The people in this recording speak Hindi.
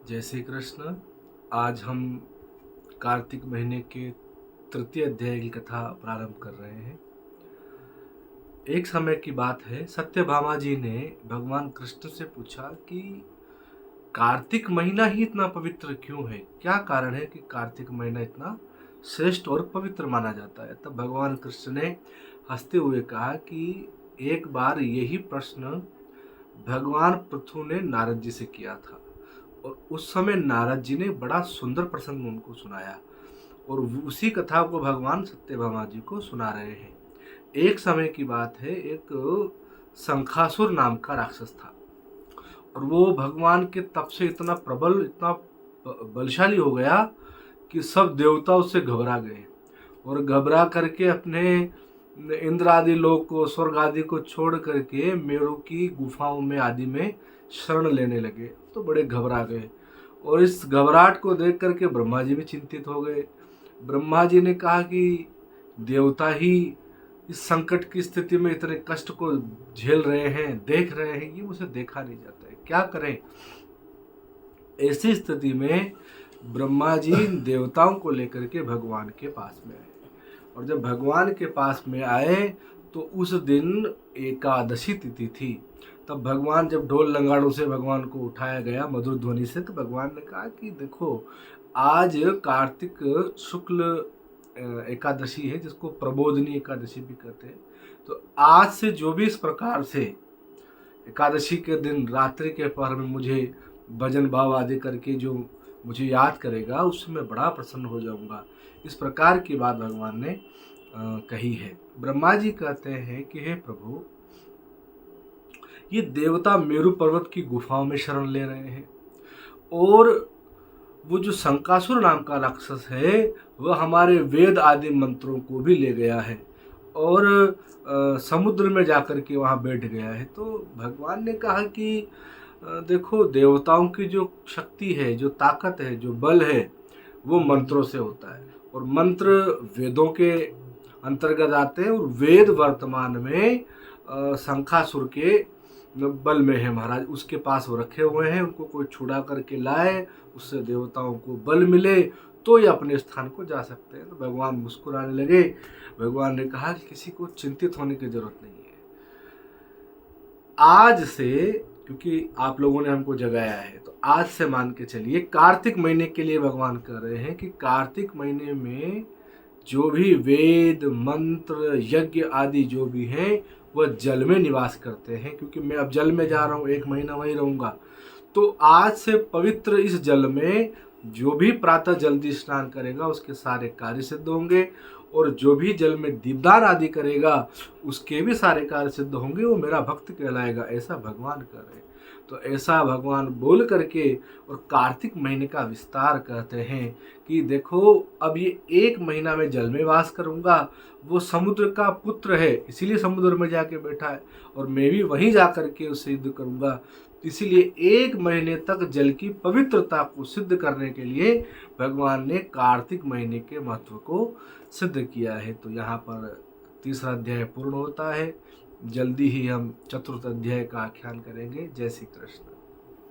जय श्री कृष्ण। आज हम कार्तिक महीने के तृतीय अध्याय की कथा प्रारंभ कर रहे हैं। एक समय की बात है, सत्यभामा जी ने भगवान कृष्ण से पूछा कि कार्तिक महीना ही इतना पवित्र क्यों है, क्या कारण है कि कार्तिक महीना इतना श्रेष्ठ और पवित्र माना जाता है। तब भगवान कृष्ण ने हंसते हुए कहा कि एक बार यही प्रश्न भगवान पृथु ने नारद जी से किया था और उस समय नारद जी ने बड़ा सुंदर प्रसंग उनको सुनाया और उसी कथा को भगवान सत्यभामा जी को सुना रहे हैं। एक समय की बात है, एक शंखासुर नाम का राक्षस था और वो भगवान के तप से इतना प्रबल, इतना बलशाली हो गया कि सब देवता उससे घबरा गए और घबरा करके अपने इंद्र आदि लोक को, स्वर्ग आदि को छोड़ करके मेरु की गुफाओं में आदि में शरण लेने लगे। तो बड़े घबरा गए और इस घबराहट को देख करके ब्रह्मा जी भी चिंतित हो गए। ब्रह्मा जी ने कहा कि देवता ही इस संकट की स्थिति में इतने कष्ट को झेल रहे हैं, देख रहे हैं, ये मुझे देखा नहीं जाता है, क्या करें। ऐसी स्थिति में ब्रह्मा जी देवताओं को लेकर के भगवान के पास में आए और जब भगवान के पास में आए तो उस दिन एकादशी तिथि थी। तब भगवान, जब ढोल नगाड़ों से भगवान को उठाया गया मधुर ध्वनि से, तो भगवान ने कहा कि देखो, आज कार्तिक शुक्ल एकादशी है, जिसको प्रबोधनी एकादशी भी कहते हैं। तो आज से जो भी इस प्रकार से एकादशी के दिन रात्रि के पहर में मुझे भजन भाव आदि करके जो मुझे याद करेगा, उससे मैं बड़ा प्रसन्न हो जाऊंगा। इस प्रकार की बात भगवान ने कही है। ब्रह्मा जी कहते हैं कि हे प्रभु, ये देवता मेरु पर्वत की गुफाओं में शरण ले रहे हैं और वो जो शंकासुर नाम का राक्षस है, वह हमारे वेद आदि मंत्रों को भी ले गया है और समुद्र में जाकर के वहाँ बैठ गया है। तो भगवान ने कहा कि देखो, देवताओं की जो शक्ति है, जो ताकत है, जो बल है, वो मंत्रों से होता है और मंत्र वेदों के अंतर्गत आते हैं और वेद वर्तमान में शंखासुर के बल में है। महाराज उसके पास वो रखे हुए हैं, उनको कोई छुड़ा करके लाए, उससे देवताओं को बल मिले तो ये अपने स्थान को जा सकते हैं। तो भगवान मुस्कुराने लगे। भगवान ने कहा कि किसी को चिंतित होने की जरूरत नहीं है। आज से, क्योंकि आप लोगों ने हमको जगाया है, तो आज से मान के चलिए कार्तिक महीने के लिए भगवान कह रहे हैं कि कार्तिक महीने में जो भी वेद मंत्र यज्ञ आदि जो भी हैं, वह जल में निवास करते हैं। क्योंकि मैं अब जल में जा रहा हूँ, 1 महीना वहीं रहूँगा, तो आज से पवित्र इस जल में जो भी प्रातः जल्दी स्नान करेगा उसके सारे कार्य सिद्ध होंगे और जो भी जल में दीपदान आदि करेगा उसके भी सारे कार्य सिद्ध होंगे, वो मेरा भक्त कहलाएगा। ऐसा भगवान कर रहे हैं। तो ऐसा भगवान बोल करके और कार्तिक महीने का विस्तार कहते हैं कि देखो, अब ये 1 महीना में जल में वास करूंगा। वो समुद्र का पुत्र है, इसीलिए समुद्र में जाके बैठा है और मैं भी वहीं जा करके उसे सिद्ध करूंगा। इसीलिए 1 महीने तक जल की पवित्रता को सिद्ध करने के लिए भगवान ने कार्तिक महीने के महत्व को सिद्ध किया है। तो यहाँ पर तीसरा अध्याय पूर्ण होता है। जल्दी ही हम चतुर्थ अध्याय का आख्यान करेंगे। जय श्री कृष्ण।